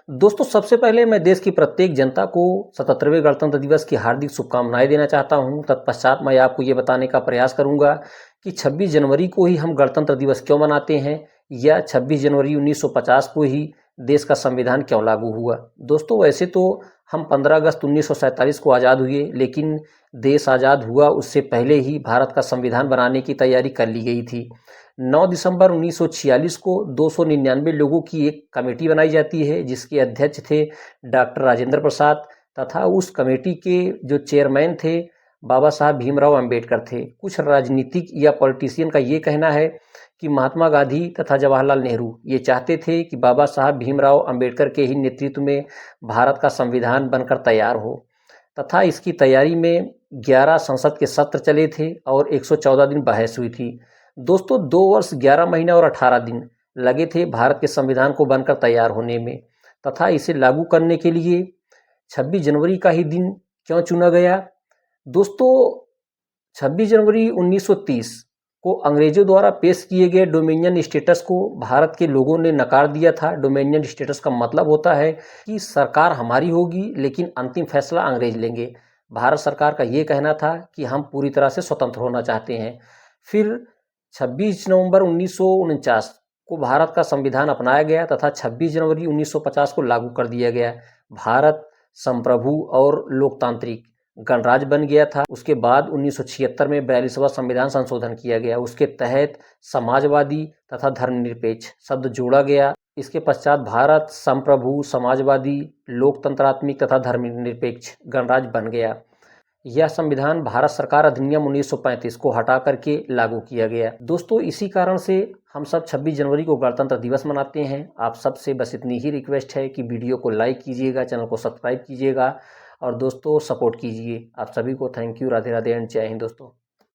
दोस्तों, सबसे पहले मैं देश की प्रत्येक जनता को 77वें गणतंत्र दिवस की हार्दिक शुभकामनाएं देना चाहता हूं। तत्पश्चात मैं आपको ये बताने का प्रयास करूंगा कि 26 जनवरी को ही हम गणतंत्र दिवस क्यों मनाते हैं, या 26 जनवरी 1950 को ही देश का संविधान क्यों लागू हुआ। दोस्तों, वैसे तो हम 15 अगस्त 1947 को आज़ाद हुए, लेकिन देश आज़ाद हुआ उससे पहले ही भारत का संविधान बनाने की तैयारी कर ली गई थी। 9 दिसंबर 1946 को 299 लोगों की एक कमेटी बनाई जाती है, जिसके अध्यक्ष थे डॉक्टर राजेंद्र प्रसाद, तथा उस कमेटी के जो चेयरमैन थे बाबा साहब भीमराव अंबेडकर थे। कुछ राजनीतिक या पॉलिटिशियन का ये कहना है कि महात्मा गांधी तथा जवाहरलाल नेहरू ये चाहते थे कि बाबा साहब भीमराव अंबेडकर के ही नेतृत्व में भारत का संविधान बनकर तैयार हो, तथा इसकी तैयारी में 11 संसद के सत्र चले थे और 114 दिन बहस हुई थी। दोस्तों, 2 वर्ष 11 महीने और 18 दिन लगे थे भारत के संविधान को बनकर तैयार होने में, तथा इसे लागू करने के लिए 26 जनवरी का ही दिन क्यों चुना गया। दोस्तों, 26 जनवरी 1930 को अंग्रेजों द्वारा पेश किए गए डोमिनियन स्टेटस को भारत के लोगों ने नकार दिया था। डोमिनियन स्टेटस का मतलब होता है कि सरकार हमारी होगी, लेकिन अंतिम फैसला अंग्रेज लेंगे। भारत सरकार का ये कहना था कि हम पूरी तरह से स्वतंत्र होना चाहते हैं। फिर 26 नवंबर 1949 को भारत का संविधान अपनाया गया तथा 26 जनवरी 1950 को लागू कर दिया गया। भारत संप्रभु और लोकतांत्रिक गणराज्य बन गया था। उसके बाद 1976 में 42वां संविधान संशोधन किया गया। उसके तहत समाजवादी तथा धर्मनिरपेक्ष शब्द जोड़ा गया। इसके पश्चात भारत संप्रभु, समाजवादी, लोकतंत्रात्मक तथा धर्मनिरपेक्ष गणराज्य बन गया। यह संविधान भारत सरकार अधिनियम 1935 को हटा करके लागू किया गया। दोस्तों, इसी कारण से हम सब 26 जनवरी को गणतंत्र दिवस मनाते हैं। आप सबसे बस इतनी ही रिक्वेस्ट है कि वीडियो को लाइक कीजिएगा, चैनल को सब्सक्राइब कीजिएगा और दोस्तों सपोर्ट कीजिए। आप सभी को thank you, Radhe Radhe and जय हिंद दोस्तों।